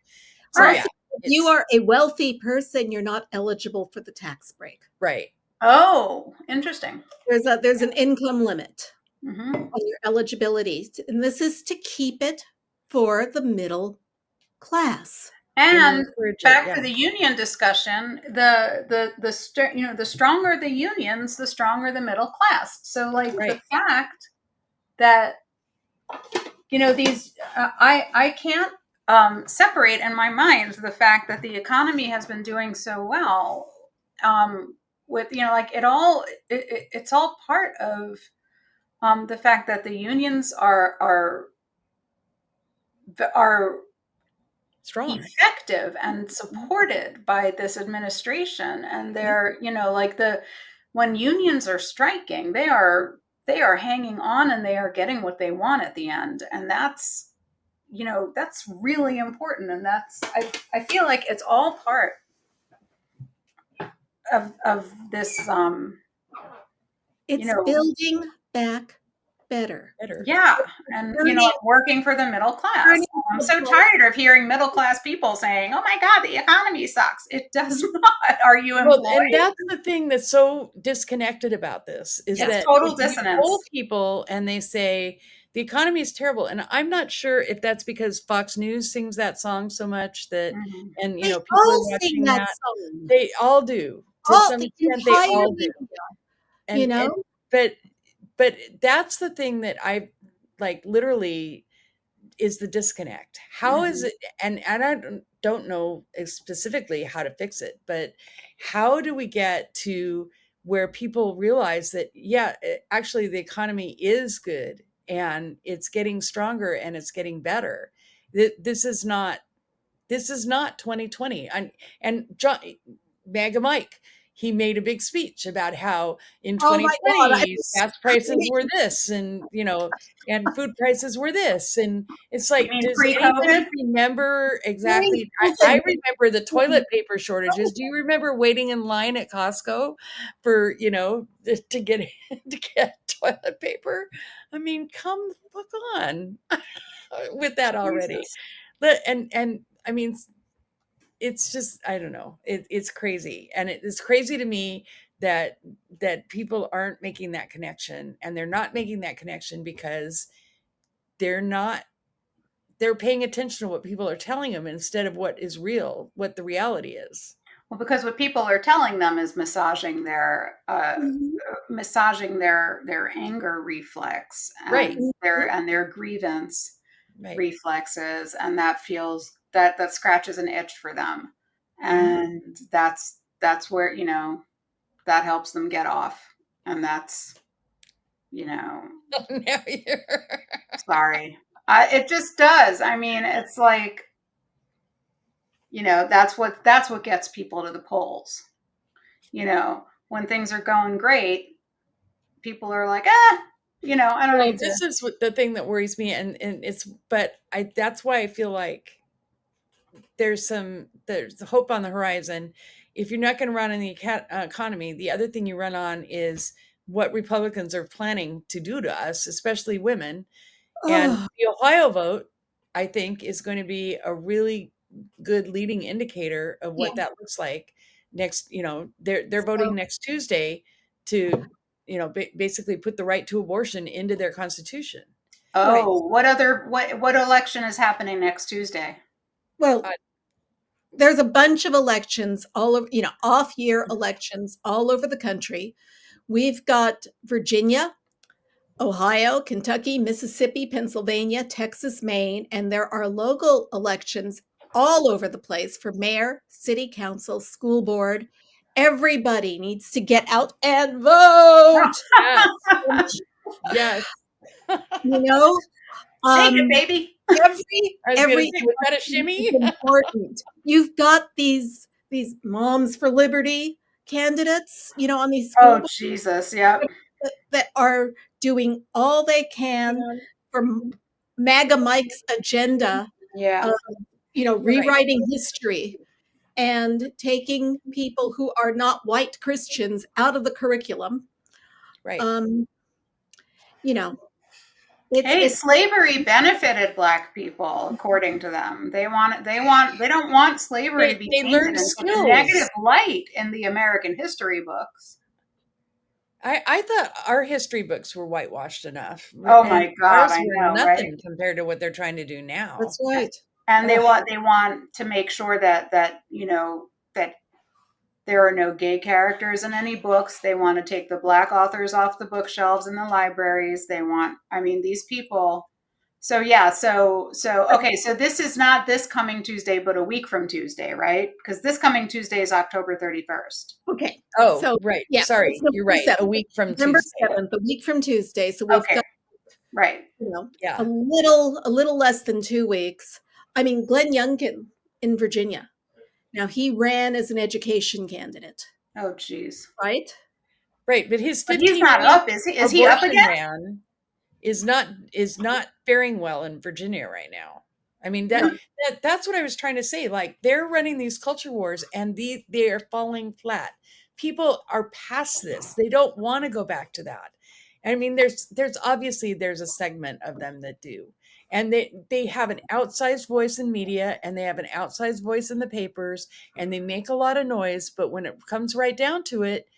Also, yeah, if you are a wealthy person, you're not eligible for the tax break. right. Oh, interesting. There's an income limit Mm-hmm. on your eligibility, and this is to keep it for the middle class. And back to the union discussion, the stronger the unions, the stronger the middle class. So the fact that these I can't separate in my mind the fact that the economy has been doing so well, with it's all part of the fact that the unions are strong, effective, and supported by this administration. And they're when unions are striking, they are hanging on, and they are getting what they want at the end. And that's really important. And that's I feel like it's all part of this it's building back better. Yeah. And working for the middle class. I'm so tired of hearing middle class people saying, oh my God, the economy sucks. It does not. Are you employed? Well, and that's the thing that's so disconnected about this, is that total dissonance. You poll people and they say the economy is terrible. And I'm not sure if that's because Fox News sings that song so much that, and they people all are watching sing that song. They all do. To some extent, they all do. And, but that's the thing that I literally is the disconnect. How is it? And I don't know specifically how to fix it, but how do we get to where people realize that, actually the economy is good and it's getting stronger and it's getting better. This is not 2020. And MAGA Mike, he made a big speech about how in 2020 gas prices were this, and and food prices were this, and it's like, does anybody remember exactly? I remember the toilet paper shortages. Do you remember waiting in line at Costco for to get toilet paper? I mean, come look on with that already. And I mean, it's just, I don't know. It's crazy. And it's crazy to me that people aren't making that connection, and they're not making that connection because they're paying attention to what people are telling them instead of what is real, what the reality is. Well, because what people are telling them is massaging their anger reflex, and their grievance reflexes, and that feels that scratches an itch for them, and that's where that helps them get off, and that's sorry, it just does. I mean, it's like that's what gets people to the polls. When things are going great, people are like, I don't know. This is the thing that worries me, and that's why I feel like there's hope on the horizon. If you're not going to run on the economy, the other thing you run on is what Republicans are planning to do to us, especially women. And the Ohio vote, I think, is going to be a really good leading indicator of what that looks like next. They're voting next Tuesday to basically put the right to abortion into their constitution. What election is happening next Tuesday? Well, there's a bunch of elections all over, off-year elections all over the country. we've got Virginia, Ohio, Kentucky, Mississippi, Pennsylvania, Texas, Maine, and there are local elections all over the place for mayor, city council, school board. Everybody needs to get out and vote. Yes. Yes. You know, Take it, baby. every was that a shimmy? is important. You've got these Moms for Liberty candidates, you know, on these school boards Jesus, yeah. that are doing all they can for MAGA Mike's agenda. Yeah. You know, rewriting history and taking people who are not white Christians out of the curriculum. Right. You know, slavery benefited Black people, according to them. They don't want slavery to be painted in such a negative light in the American history books. I thought our history books were whitewashed enough. Oh my God, I know, nothing right? compared to what they're trying to do now. That's right. And they want to make sure that you know that there are no gay characters in any books. They want to take the Black authors off the bookshelves in the libraries. They want, I mean, these people. So yeah, so okay, so this is not this coming Tuesday, but a week from Tuesday, right? Because this coming Tuesday is October 31st. Okay. Oh, so, right. Yeah, sorry, you're right. 7th. A week from November Tuesday. 7th, a week from Tuesday. So we've got, right. You know, yeah, a little less than 2 weeks. I mean, Glenn Youngkin in Virginia. Now he ran as an education candidate. Oh, geez. Right. Right, but his 15 he's not up, is he? Is he up again? Is not faring well in Virginia right now. I mean, that's what I was trying to say. Like, they're running these culture wars and they are falling flat. People are past this. They don't want to go back to that. I mean, there's obviously there's a segment of them that do. And they have an outsized voice in media and they have an outsized voice in the papers and they make a lot of noise. But when it comes right down to it,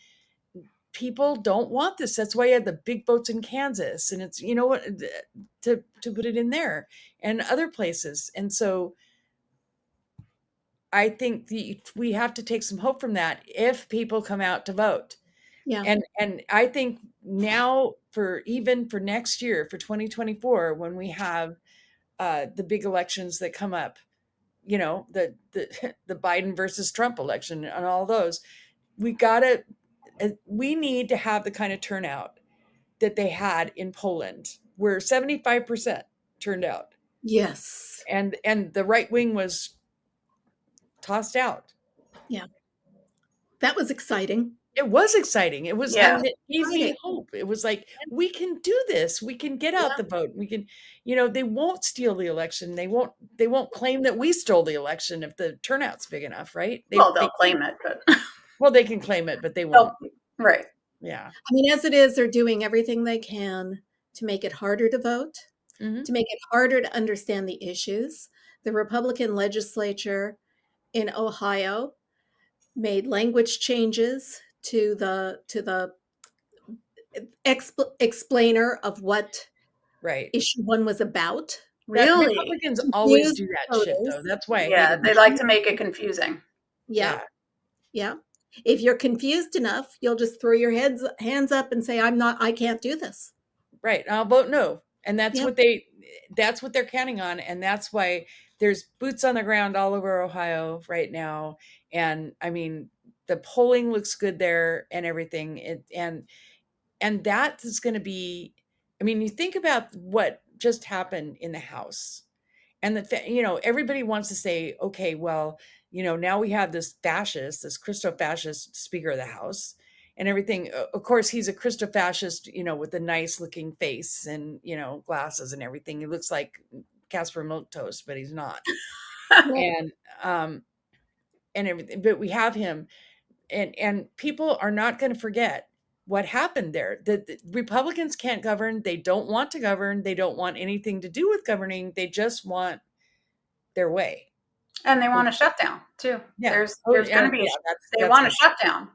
people don't want this. That's why you had the big votes in Kansas, and it's, you know what, to put it in there and other places. And so I think we have to take some hope from that if people come out to vote. Yeah. And I think now for next year, for 2024, when we have the big elections that come up, you know, the Biden versus Trump election and all those, we need to have the kind of turnout that they had in Poland, where 75% turned out. Yes. And the right wing was tossed out. Yeah. That was exciting. It was exciting. It was, and it gave me hope. It was like, we can do this. We can get out the vote. We can, you know, they won't steal the election. They won't claim that we stole the election if the turnout's big enough, right? They'll claim it, but well, they can claim it, but they won't. Right. Yeah. I mean, as it is, they're doing everything they can to make it harder to vote, to make it harder to understand the issues. The Republican legislature in Ohio made language changes to the explainer of what issue one was about. Really? Republicans always do that shit, though. That's why. Yeah, they like to make it confusing. Yeah. If you're confused enough, you'll just throw your hands up and say, I can't do this. Right. I'll vote no. And that's what they're counting on. And that's why there's boots on the ground all over Ohio right now. And I mean, the polling looks good there and everything. And that is going to be, I mean, you think about what just happened in the House, and you know, everybody wants to say, okay, well, you know, now we have this Christo-fascist Speaker of the House and everything. Of course, he's a Christo-fascist, you know, with a nice looking face and, you know, glasses and everything. He looks like Casper Milquetoast, but he's not. And everything, but we have him, and people are not going to forget what happened there. The Republicans can't govern. They don't want to govern. They don't want anything to do with governing. They just want their way. And they want a shutdown too. Yeah. There's going to be, they want a shutdown.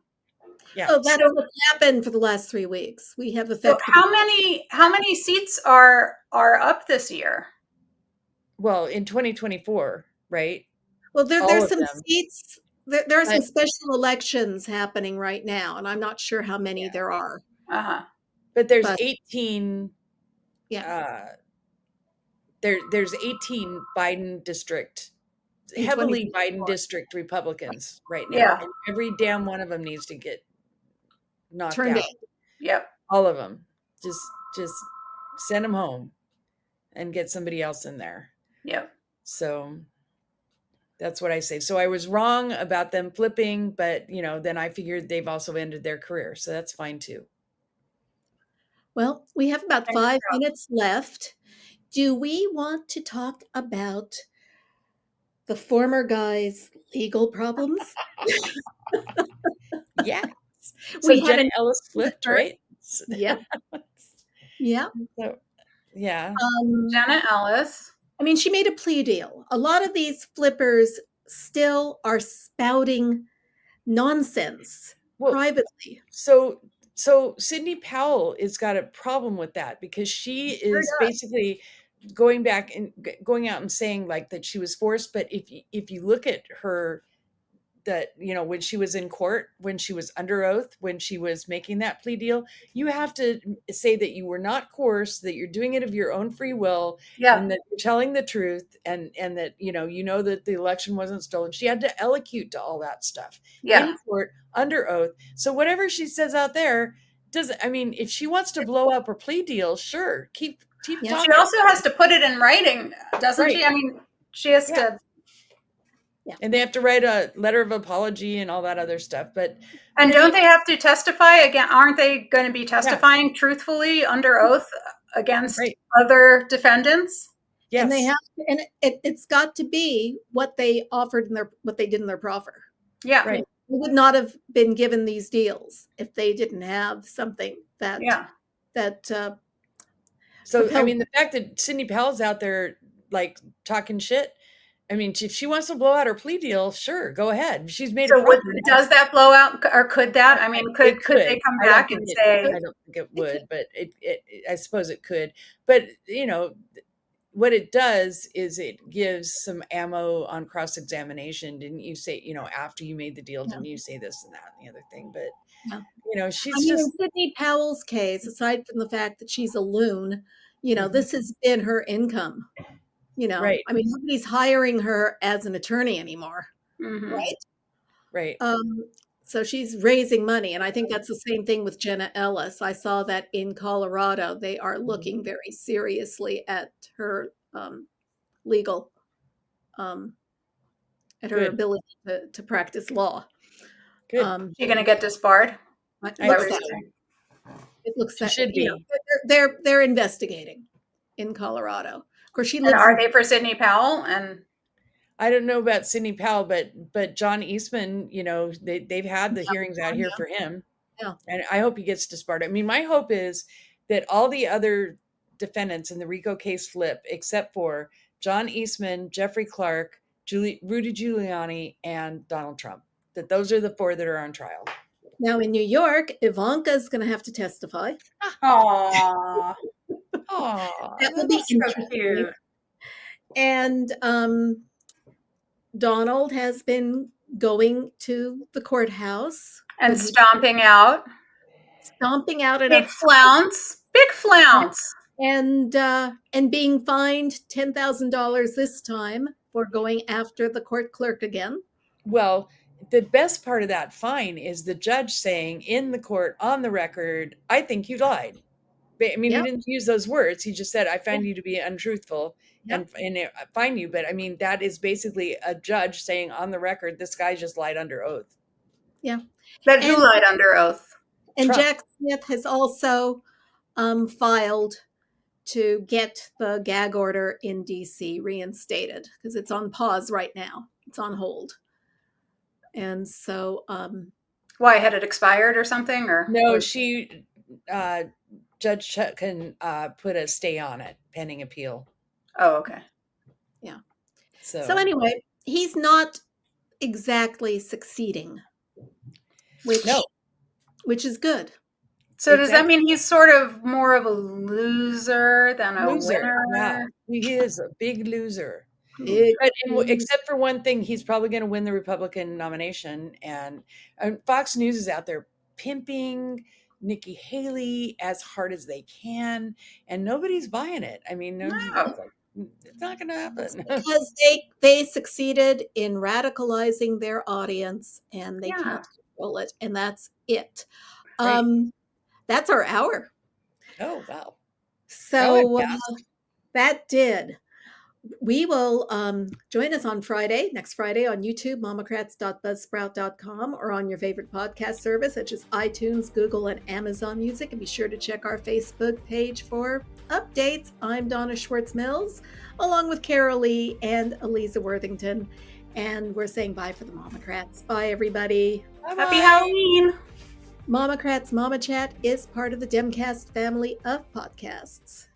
Yeah. Oh, that has happened for the last 3 weeks. We have So how many seats are up this year? Well, in 2024, right? Well, there's some seats there are some special elections happening right now, and I'm not sure how many there are. But there's But 18. yeah, There's 18 Biden district, in heavily 2024. Biden district Republicans right now. Yeah. And every damn one of them needs to get knocked Turned out. in. Yep. All of them. Just send them home and get somebody else in there. Yep. So that's what I say. So I was wrong about them flipping, but then I figured they've also ended their career. So that's fine too. Well, we have about 5 minutes left. Do we want to talk about the former guy's legal problems? Yeah. So We had Jenna Ellis flipped, right? Yep. Yeah. So, yeah. Jenna Ellis. I mean, she made a plea deal. A lot of these flippers still are spouting nonsense privately. So Sidney Powell has got a problem with that because she is basically going back and going out and saying like that she was forced. But if you look at her, that when she was in court, when she was under oath, when she was making that plea deal, you have to say that you were not coerced, that you're doing it of your own free will, and that you're telling the truth, and that that the election wasn't stolen. She had to elocute to all that stuff in court under oath. So whatever she says out there if she wants to blow up her plea deal, sure, keep talking. She also has to put it in writing, doesn't she? I mean, she has to. Yeah. And they have to write a letter of apology and all that other stuff. And don't they have to testify again? Aren't they going to be testifying truthfully under oath against other defendants? Yes. And they have to, and it's got to be what they offered in what they did in their proffer. Yeah. Right. They would not have been given these deals if they didn't have something that So I mean, the fact that Sidney Powell's out there like talking shit, I mean, if she wants to blow out her plea deal, sure, go ahead. She's made so does that blow out, or could that? I mean, could they come back and say? I don't think it would, but I suppose it could. But what it does is it gives some ammo on cross-examination. Didn't you say, after you made the deal, didn't you say this and that and the other thing? But she's just in Sidney Powell's case, aside from the fact that she's a loon, this has been her income. Right. I mean, nobody's hiring her as an attorney anymore. Right. Right. So she's raising money. And I think that's the same thing with Jenna Ellis. I saw that in Colorado, they are looking very seriously at her legal, at her ability to practice law. Good. She's going to get disbarred? It looks that should be. They're investigating in Colorado. Of course, she lives. And are they for Sidney Powell? And I don't know about Sidney Powell, but John Eastman, they've had the hearings out here for him. Yeah. And I hope he gets disbarred. I mean, my hope is that all the other defendants in the RICO case flip, except for John Eastman, Jeffrey Clark, Rudy Giuliani, and Donald Trump. That those are the 4 that are on trial. Now in New York, Ivanka is going to have to testify. Aww. That will be interesting. Cute. And Donald has been going to the courthouse and stomping out at big flounce, and being fined $10,000 this time for going after the court clerk again. Well, the best part of that fine is the judge saying in the court on the record, I think you lied. I mean, he didn't use those words. He just said, I find you to be untruthful and fine you. But I mean, that is basically a judge saying on the record, this guy just lied under oath. Yeah. But who lied under oath? And Trump. Jack Smith has also filed to get the gag order in DC reinstated because it's on pause right now. It's on hold. And so why, had it expired or something? Or no, she Judge Chuck can put a stay on it pending appeal. Oh, okay. Yeah. So anyway, he's not exactly succeeding, which is good. So does that mean he's sort of more of a loser than a winner? Yeah, he is a big loser. Except for one thing, he's probably going to win the Republican nomination. And Fox News is out there pimping Nikki Haley as hard as they can, and nobody's buying it. I mean, it's not going to happen. Because they succeeded in radicalizing their audience, and they can't control it, and that's it. Right. That's our hour. Oh, wow. So that did. We will join us on Friday, next Friday on YouTube, MOMocrats.buzzsprout.com, or on your favorite podcast service, such as iTunes, Google, and Amazon Music. And be sure to check our Facebook page for updates. I'm Donna Schwartz Mills, along with Karoli and Aliza Worthington. And we're saying bye for the MOMocrats. Bye, everybody. Bye-bye. Happy Halloween. MOMocrats MOMochat is part of the DemCast family of podcasts.